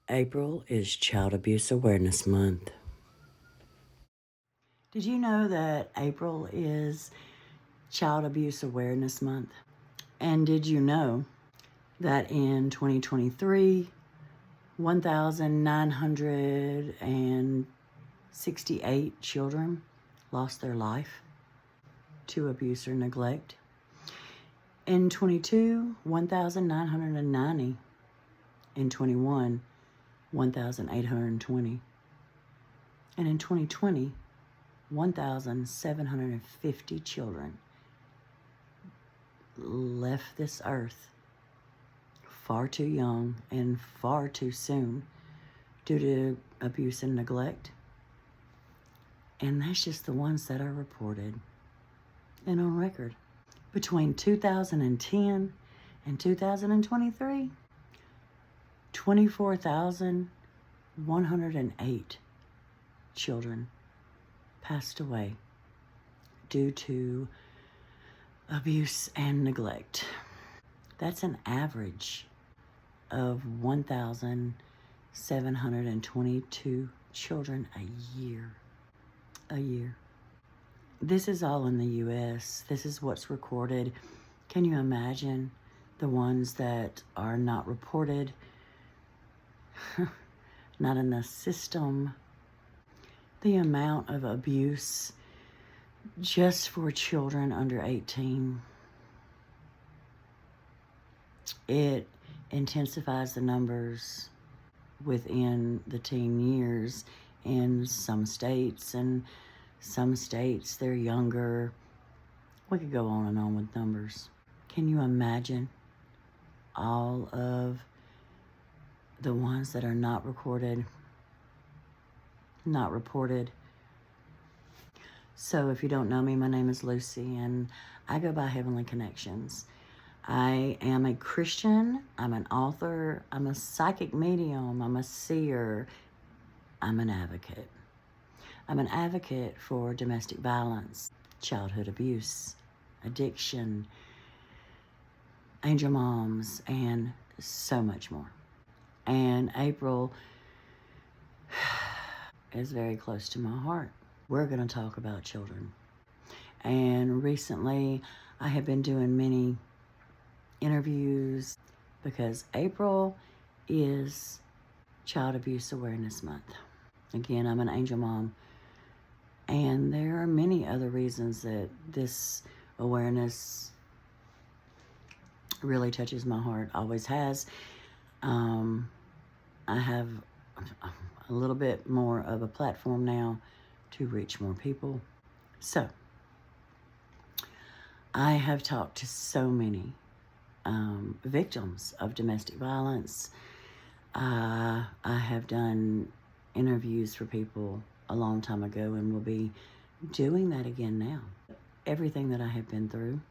April is Child Abuse Awareness Month. Did you know that April is Child Abuse Awareness Month? And did you know that in 2023, 1,968 children lost their life to abuse or neglect? In 22, 1,990. In 21, 1,820. And in 2020, 1,750 children left this earth far too young and far too soon due to abuse and neglect. And that's just the ones that are reported and on record. Between 2010 and 2023, 24,108 children passed away due to abuse and neglect. That's an average of 1,722 children a year. This is all in the U.S. This is what's recorded. Can you imagine the ones that are not reported, not in the system? The amount of abuse just for children under 18, it intensifies the numbers within the teen years in some states, and some states they're younger. We could go on and on with numbers. Can you imagine all of the ones that are not recorded, not reported? So if you don't know me, my name is Lucy, and I go by Heavenly Connections. I am a Christian, I'm an author, I'm a psychic medium, I'm a seer, I'm an advocate. I'm an advocate for domestic violence, childhood abuse, addiction, angel moms, and so much more. And April is very close to my heart. We're going to talk about children. And recently, I have been doing many interviews because April is Child Abuse Awareness Month. Again, I'm an angel mom. And there are many other reasons that this awareness really touches my heart, always has. I have a little bit more of a platform now to reach more people. So, I have talked to so many victims of domestic violence. I have done interviews for people a long time ago and will be doing that again now. Everything that I have been through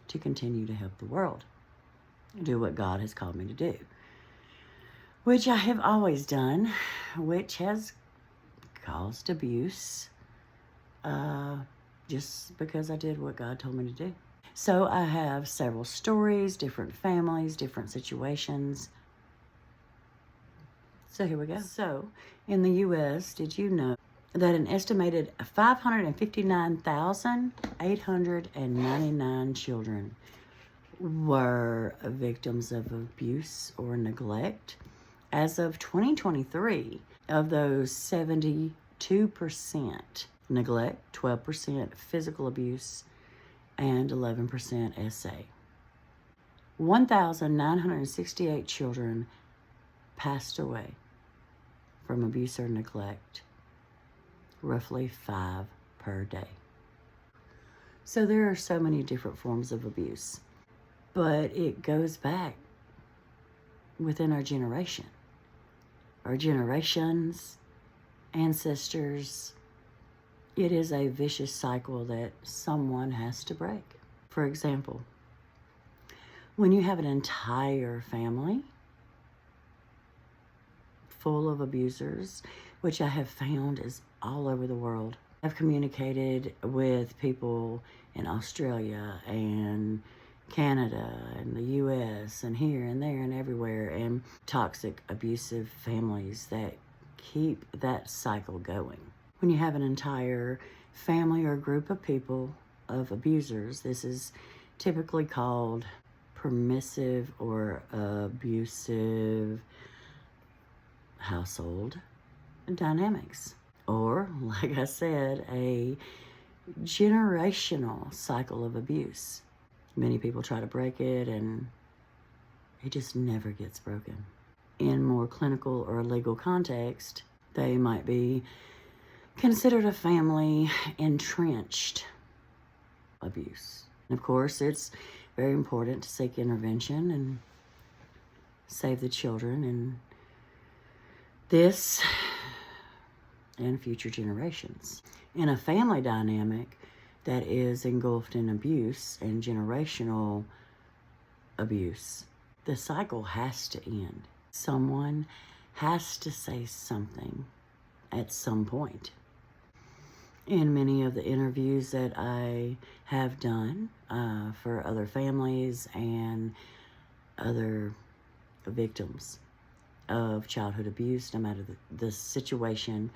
to continue to help the world do what God has called me to do, which I have always done, which has caused abuse just because I did what God told me to do. So I have several stories, different families, different situations. So here we go. So in the U.S., did you know that an estimated 559,899 children were victims of abuse or neglect? As of 2023, of those, 72% neglect, 12% physical abuse, and 11% SA. 1,968 children passed away from abuse or neglect, roughly 5 per day. So there are so many different forms of abuse, but it goes back within our generation, our generations, ancestors. It is a vicious cycle that someone has to break. For example, when you have an entire family full of abusers, which I have found is all over the world. I've communicated with people in Australia and Canada and the US and here and there and everywhere, and toxic, abusive families that keep that cycle going. When you have an entire family or group of people of abusers, this is typically called permissive or abusive household dynamics. Or, like I said, a generational cycle of abuse. Many people try to break it, and it just never gets broken. In more clinical or legal context, they might be considered a family entrenched abuse. Of course, it's very important to seek intervention and save the children and this and future generations. In a family dynamic that is engulfed in abuse and generational abuse, the cycle has to end. Someone has to say something at some point. In many of the interviews that I have done for other families and other victims of childhood abuse, no matter the situation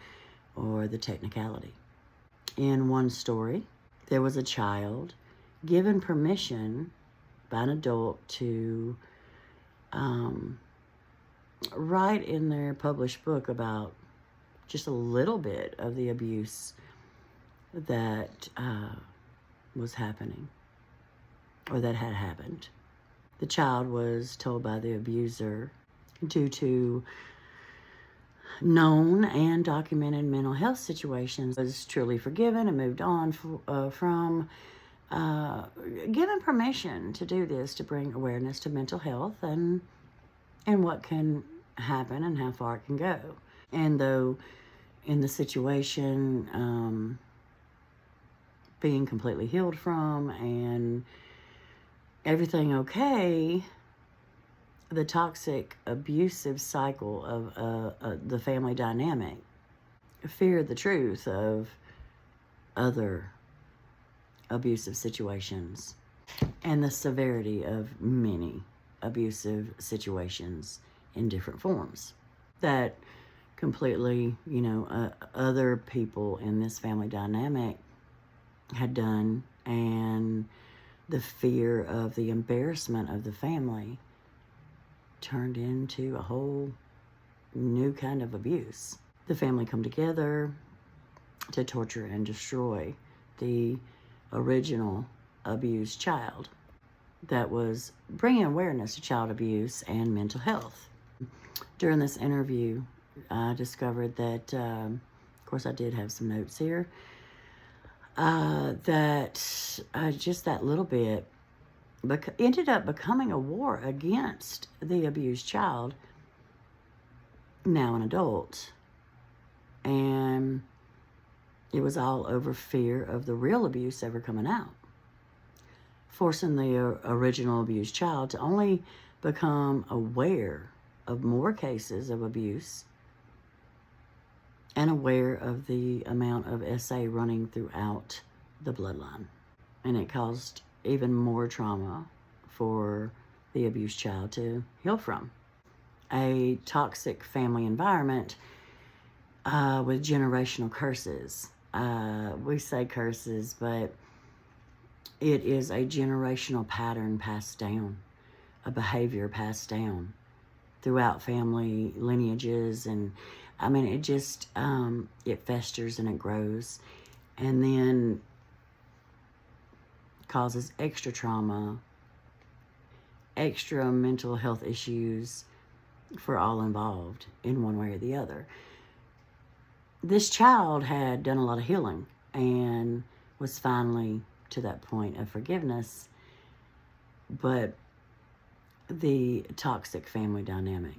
or the technicality. In one story, there was a child given permission by an adult to write in their published book about just a little bit of the abuse that was happening or that had happened. The child was told by the abuser, due to known and documented mental health situations, was truly forgiven and moved on from given permission to do this to bring awareness to mental health and what can happen and how far it can go. And though in the situation being completely healed from and everything okay, the toxic abusive cycle of the family dynamic feared the truth of other abusive situations and the severity of many abusive situations in different forms that completely, other people in this family dynamic had done, and the fear of the embarrassment of the family turned into a whole new kind of abuse. The family come together to torture and destroy the original abused child that was bringing awareness to child abuse and mental health. During this interview, I discovered that, of course I did have some notes here, that just that little bit ended up becoming a war against the abused child, now an adult. And it was all over fear of the real abuse ever coming out, forcing the original abused child to only become aware of more cases of abuse and aware of the amount of SA running throughout the bloodline. And it caused even more trauma for the abused child to heal from. A toxic family environment with generational curses. We say curses, but it is a generational pattern passed down, a behavior passed down throughout family lineages. And I mean, it just, it festers and it grows, and then causes extra trauma, extra mental health issues for all involved in one way or the other. This child had done a lot of healing and was finally to that point of forgiveness, but the toxic family dynamic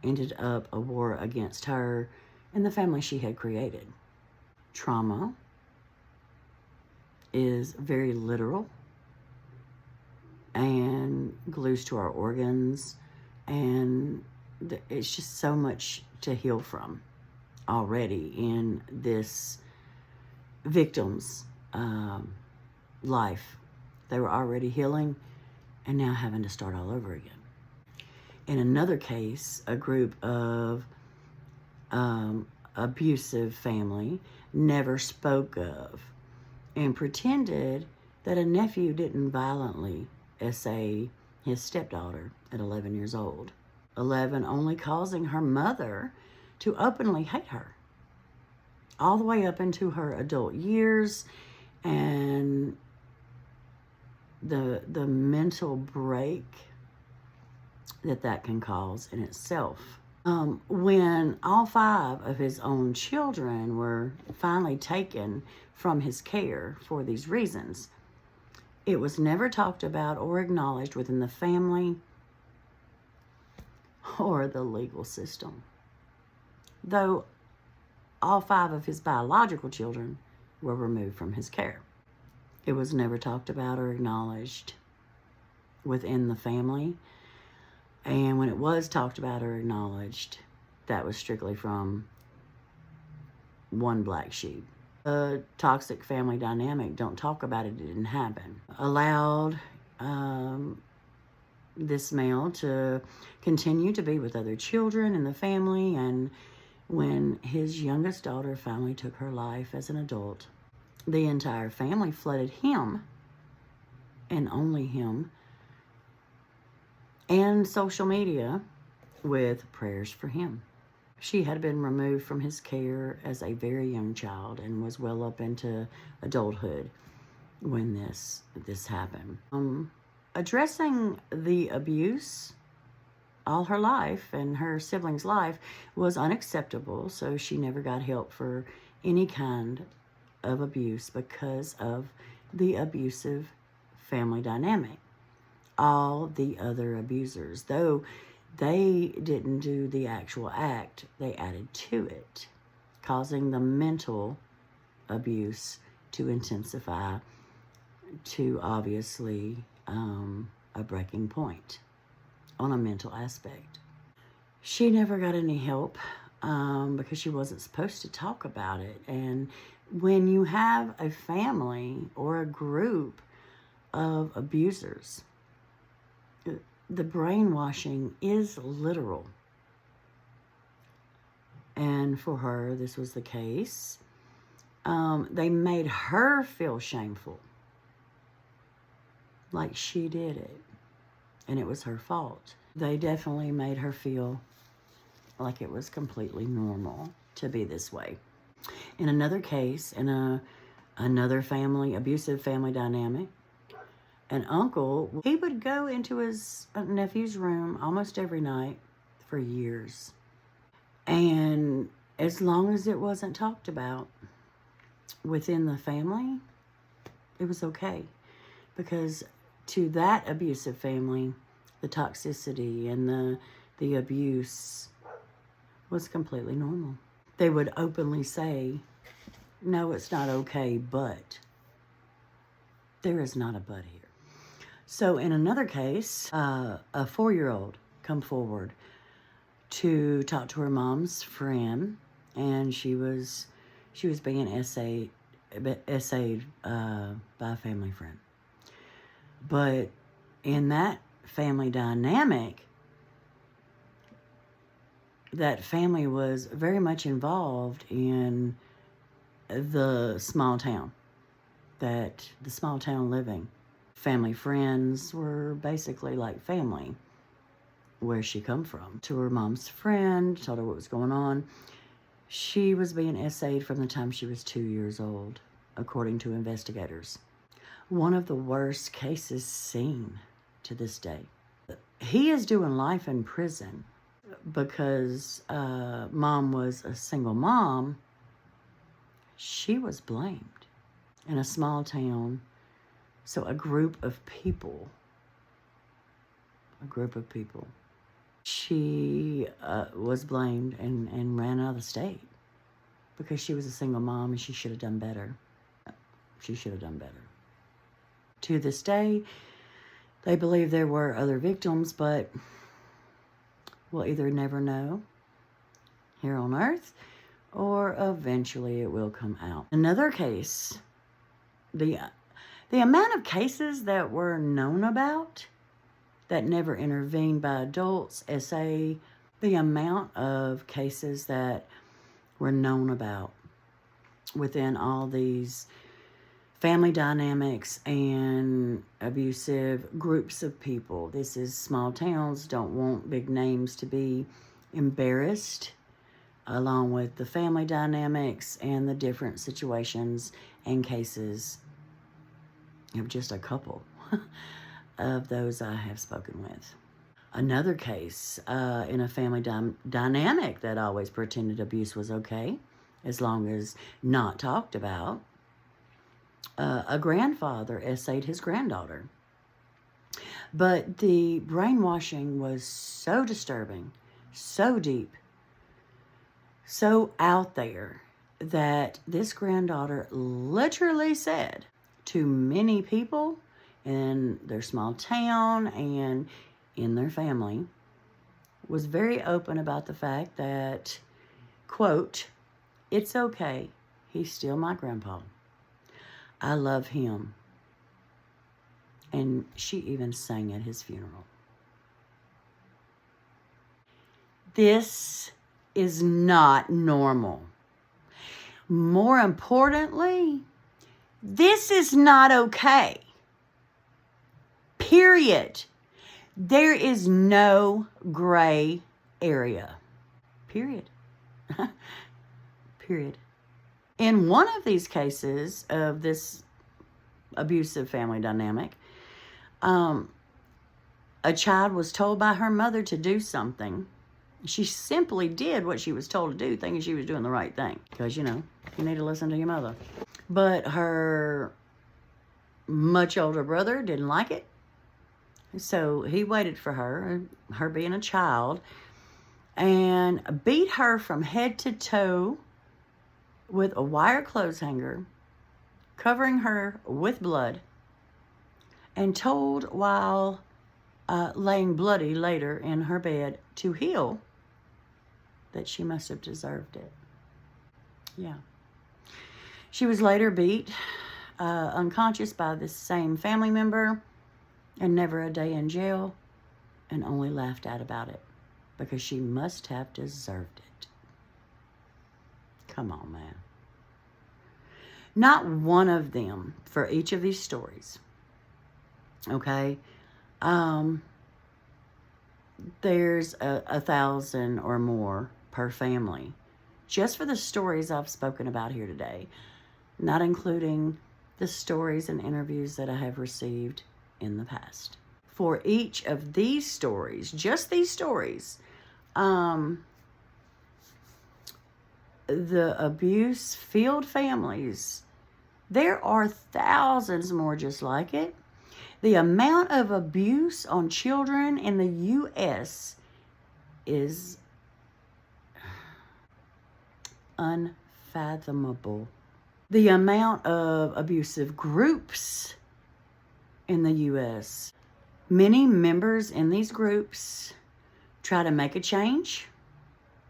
ended up a war against her and the family she had created. Trauma is very literal and glues to our organs, and it's just so much to heal from already in this victim's life They were already healing and now having to start all over again. In another case, a group of abusive family never spoke of and pretended that a nephew didn't violently essay his stepdaughter at 11 years old. 11 only causing her mother to openly hate her all the way up into her adult years, and the mental break that can cause in itself. When all 5 of his own children were finally taken from his care for these reasons, it was never talked about or acknowledged within the family or the legal system. Though all 5 of his biological children were removed from his care, it was never talked about or acknowledged within the family. And when it was talked about or acknowledged, that was strictly from one black sheep. The toxic family dynamic, don't talk about it, it didn't happen, allowed this male to continue to be with other children in the family. And when his youngest daughter finally took her life as an adult, the entire family flooded him, and only him, and social media with prayers for him. She had been removed from his care as a very young child and was well up into adulthood when this happened. Addressing the abuse all her life and her siblings' life was unacceptable, so she never got help for any kind of abuse because of the abusive family dynamic. All the other abusers, though they didn't do the actual act, they added to it, causing the mental abuse to intensify to obviously a breaking point on a mental aspect. She never got any help because she wasn't supposed to talk about it. And when you have a family or a group of abusers, the brainwashing is literal. And for her, this was the case. They made her feel shameful, like she did it, and it was her fault. They definitely made her feel like it was completely normal to be this way. In another case, in another family, abusive family dynamic, an uncle, he would go into his nephew's room almost every night for years. And as long as it wasn't talked about within the family, it was okay. Because to that abusive family, the toxicity and the abuse was completely normal. They would openly say, no, it's not okay, but there is not a but here. So in another case, a 4-year-old come forward to talk to her mom's friend, and she was being essayed by a family friend. But in that family dynamic, that family was very much involved in the small town living. Family friends were basically like family where she come from. To her mom's friend, told her what was going on. She was being essayed from the time she was 2 years old, according to investigators. One of the worst cases seen to this day. He is doing life in prison because mom was a single mom. She was blamed in a small town. So a group of people. She was blamed and ran out of the state because she was a single mom and she should have done better. To this day, they believe there were other victims, but we'll either never know here on Earth or eventually it will come out. Another case, The amount of cases that were known about that never intervened by adults, SA, the amount of cases that were known about within all these family dynamics and abusive groups of people. This is small towns, don't want big names to be embarrassed, along with the family dynamics and the different situations and cases of just a couple of those I have spoken with. Another case in a family dynamic that always pretended abuse was okay, as long as not talked about. A grandfather essayed his granddaughter. But the brainwashing was so disturbing, so deep, so out there, that this granddaughter literally said to many people in their small town and in their family, was very open about the fact that, quote, "It's okay, he's still my grandpa. I love him." And she even sang at his funeral. This is not normal. More importantly, this is not okay. Period. There is no gray area. Period. Period. In one of these cases of this abusive family dynamic, a child was told by her mother to do something. She simply did what she was told to do, thinking she was doing the right thing. Because, you need to listen to your mother. But her much older brother didn't like it. So he waited for her being a child, and beat her from head to toe with a wire clothes hanger, covering her with blood, and told while laying bloody later in her bed to heal that she must have deserved it. Yeah. She was later beat unconscious by this same family member, and never a day in jail, and only laughed at about it because she must have deserved it. Come on, man. Not one of them for each of these stories. Okay? There's 1,000 or more per family, just for the stories I've spoken about here today, not including the stories and interviews that I have received in the past. For each of these stories, just these stories, the abuse-filled families, there are thousands more just like it. The amount of abuse on children in the U.S. is unfathomable. The amount of abusive groups in the U.S. Many members in these groups try to make a change.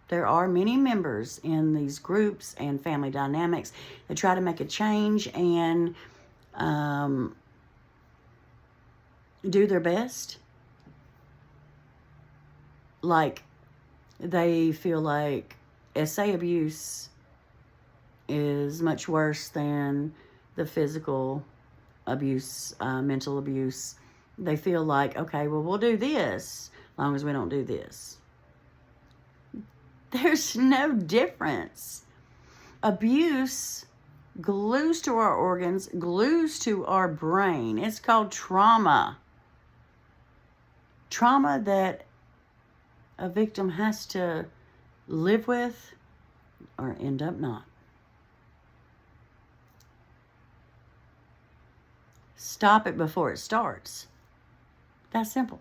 There are many members in these groups and family dynamics that try to make a change and do their best. Like, they feel like SA abuse is much worse than the physical abuse, mental abuse. They feel like, okay, well, we'll do this as long as we don't do this. There's no difference. Abuse glues to our organs, glues to our brain. It's called trauma. Trauma that a victim has to live with or end up not. Stop it before it starts. That's simple.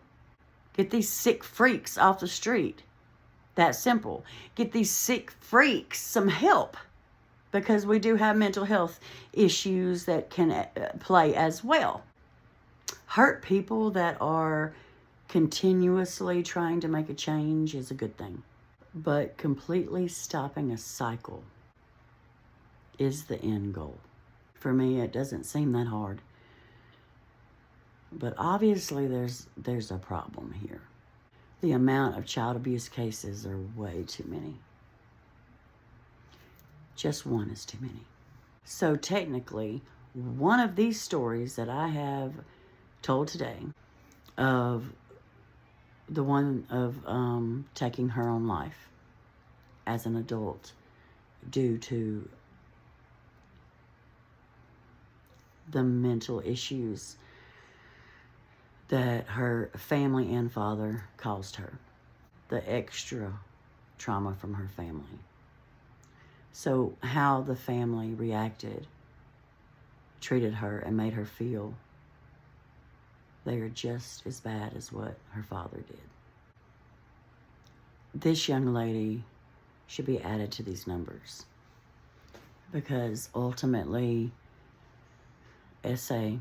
Get these sick freaks off the street. That's simple. Get these sick freaks some help, because we do have mental health issues that can play as well. Hurt people that are continuously trying to make a change is a good thing, but completely stopping a cycle is the end goal. For me, it doesn't seem that hard But obviously there's a problem here. The amount of child abuse cases are way too many. Just one is too many. So technically, one of these stories that I have told today, of the one of taking her own life as an adult due to the mental issues that her family and father caused her, the extra trauma from her family. So how the family reacted, treated her, and made her feel, they are just as bad as what her father did. This young lady should be added to these numbers, because ultimately, SA,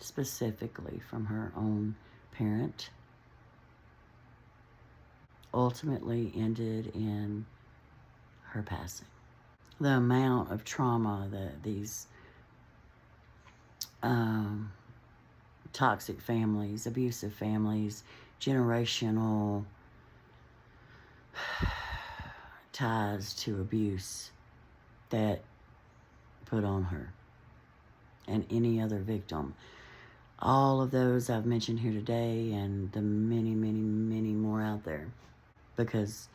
specifically from her own parent, ultimately ended in her passing. The amount of trauma that these toxic families, abusive families, generational ties to abuse that put on her and any other victim. All of those I've mentioned here today, and the many, many, many more out there, because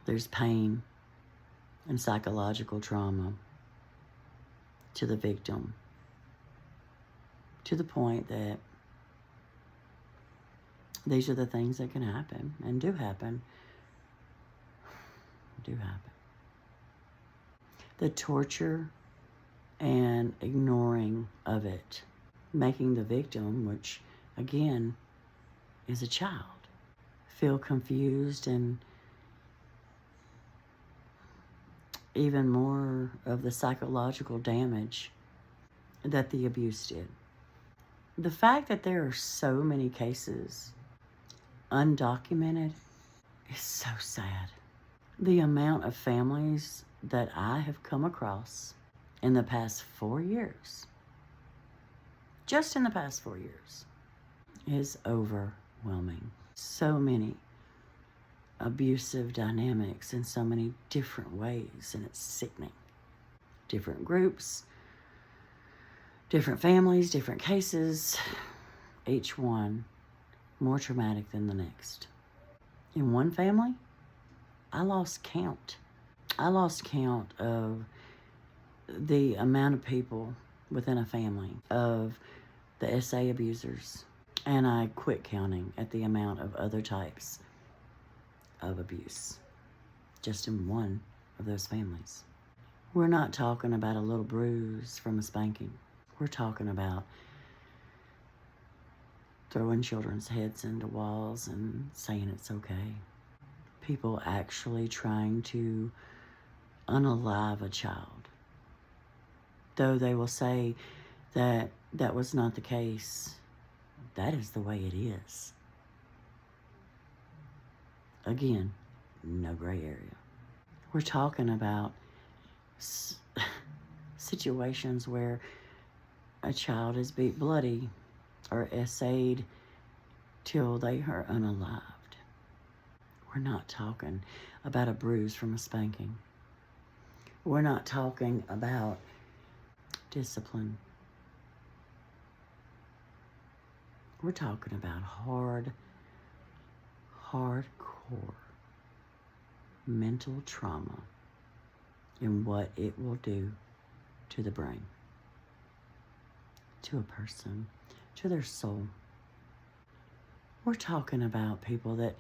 there's pain and psychological trauma to the victim, to the point that these are the things that can happen and do happen. The torture and ignoring of it, making the victim, which again is a child, feel confused, and even more of the psychological damage that the abuse did. The fact that there are so many cases undocumented is so sad. The amount of families that I have come across in the past 4 years, just in the past 4 years, is overwhelming. So many abusive dynamics in so many different ways, and it's sickening. Different groups, different families, different cases, each one more traumatic than the next. In one family, I lost count. I lost count of the amount of people within a family, of the SA abusers, and I quit counting at the amount of other types of abuse, just in one of those families. We're not talking about a little bruise from a spanking. We're talking about throwing children's heads into walls and saying it's okay. People actually trying to unalive a child, though they will say that that was not the case. That is the way it is. Again, no gray area. We're talking about situations where a child is beat bloody or essayed till they are unalived. We're not talking about a bruise from a spanking. We're not talking about discipline. We're talking about hardcore mental trauma and what it will do to the brain, to a person, to their soul. We're talking about people that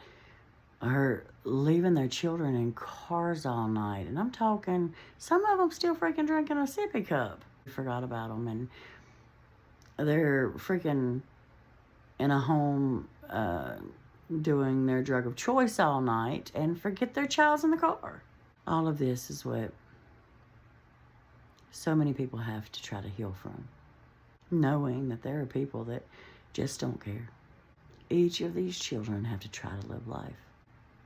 are leaving their children in cars all night. And I'm talking, some of them still freaking drinking a sippy cup. Forgot about them, and they're freaking in a home doing their drug of choice all night and forget their child's in the car. All of this is what so many people have to try to heal from, knowing that there are people that just don't care. Each of these children have to try to live life,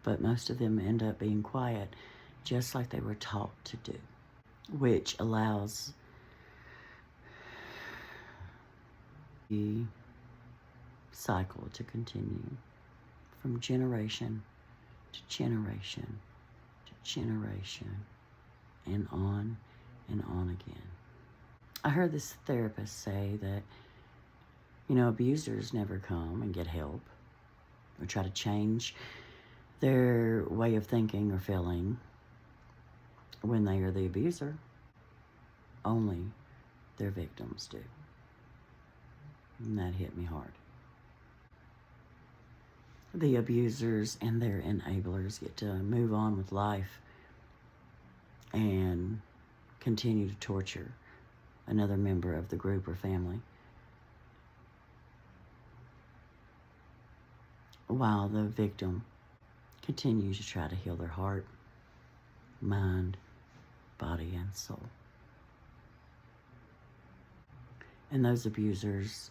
but most of them end up being quiet, just like they were taught to do, which allows the cycle to continue from generation to generation to generation and on again. I heard this therapist say that, abusers never come and get help or try to change their way of thinking or feeling when they are the abuser. Only their victims do. And that hit me hard. The abusers and their enablers get to move on with life and continue to torture another member of the group or family, while the victim continues to try to heal their heart, mind, body, and soul. And those abusers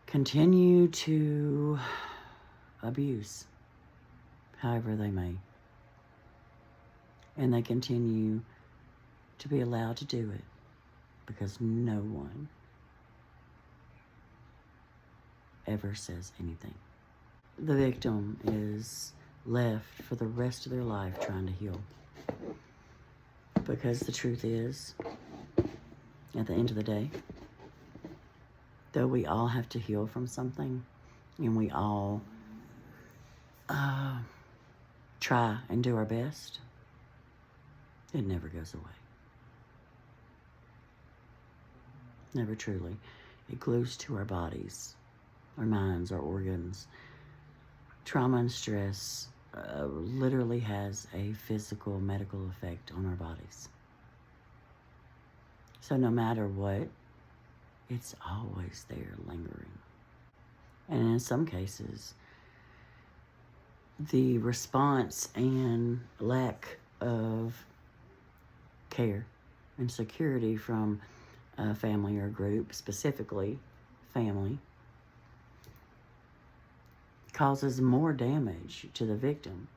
continue to abuse however they may. And they continue to be allowed to do it because no one ever says anything. The victim is left for the rest of their life trying to heal. Because the truth is, at the end of the day, though we all have to heal from something, and we all try and do our best, it never goes away. Never truly. It glues to our bodies, our minds, our organs. Trauma and stress literally has a physical, medical effect on our bodies. So no matter what, it's always there lingering. And in some cases, the response and lack of care and security from a family or group, specifically family, causes more damage to the victim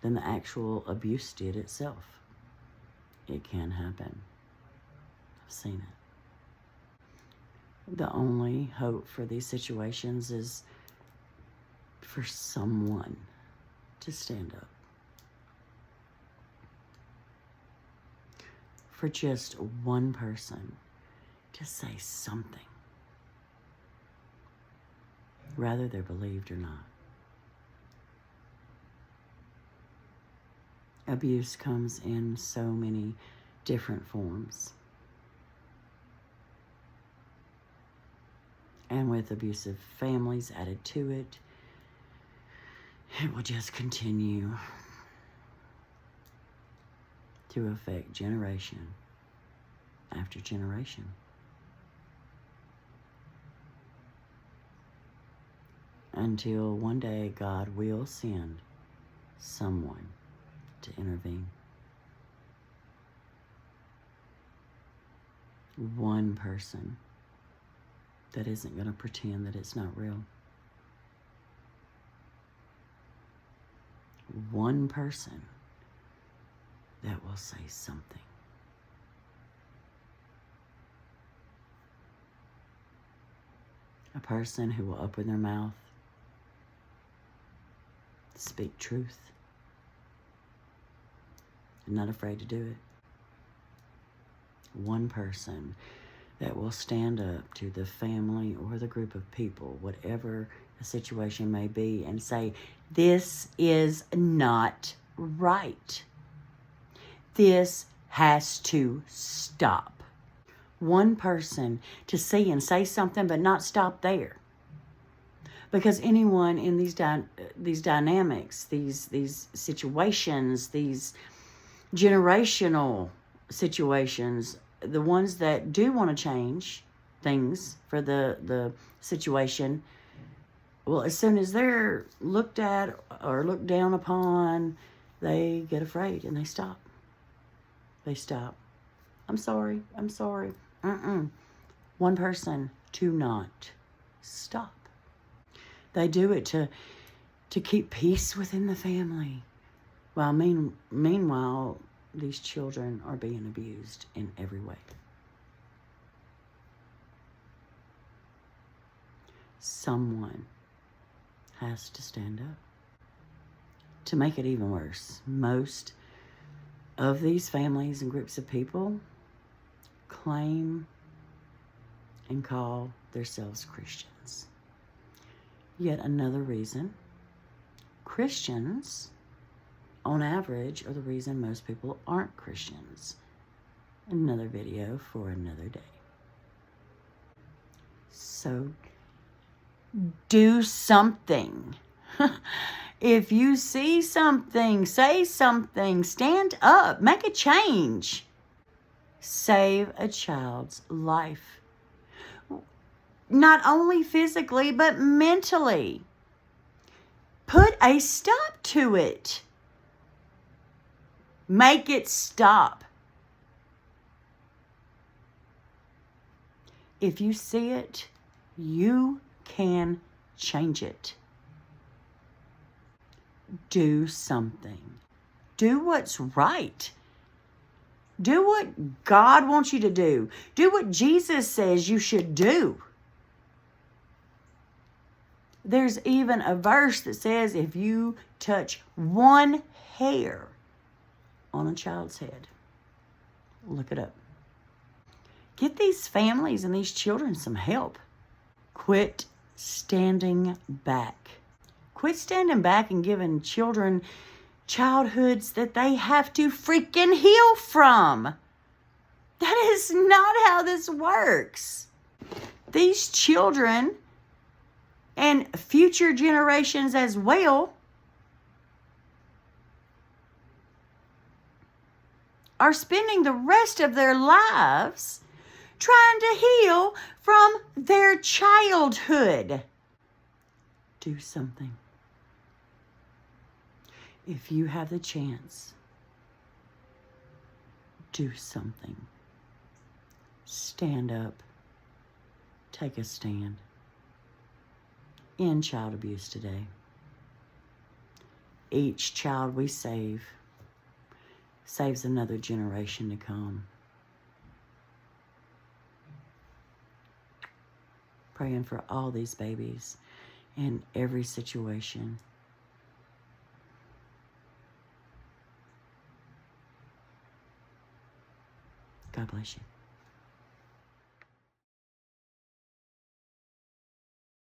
than the actual abuse did itself. It can happen. I've seen it. The only hope for these situations is for someone to stand up. For just one person to say something, whether they're believed or not. Abuse comes in so many different forms. And with abusive families added to it, it will just continue to affect generation after generation. Until one day God will send someone to intervene. One person that isn't going to pretend that it's not real. One person that will say something. A person who will open their mouth, speak truth, and not afraid to do it. One person that will stand up to the family or the group of people, whatever the situation may be, and say, this is not right. This has to stop. One person to see and say something, but not stop there. Because anyone in these dynamics, these situations, these generational situations, the ones that do want to change things for the situation, well, as soon as they're looked at or looked down upon, they get afraid and they stop. They stop. I'm sorry. One person to not stop. They do it to keep peace within the family. While meanwhile, these children are being abused in every way. someone has to stand up. To make it even worse, most of these families and groups of people claim and call themselves Christians. Yet another reason, Christians, on average, are the reason most people aren't Christians. Another video for another day. So, do something. If you see something, say something, stand up, make a change. Save a child's life. Not only physically, but mentally. Put a stop to it. Make it stop. If you see it, you can change it. Do something. Do what's right. Do what God wants you to do. Do what Jesus says you should do. There's even a verse that says if you touch one hair on a child's head, look it up. Get these families and these children some help. Quit standing back. Quit standing back and giving children childhoods that they have to freaking heal from. That is not how this works. These children and future generations as well are spending the rest of their lives trying to heal from their childhood. Do something. If you have the chance, do something. Stand up. Take a stand. End child abuse today. Each child we save saves another generation to come. Praying for all these babies in every situation. God bless you.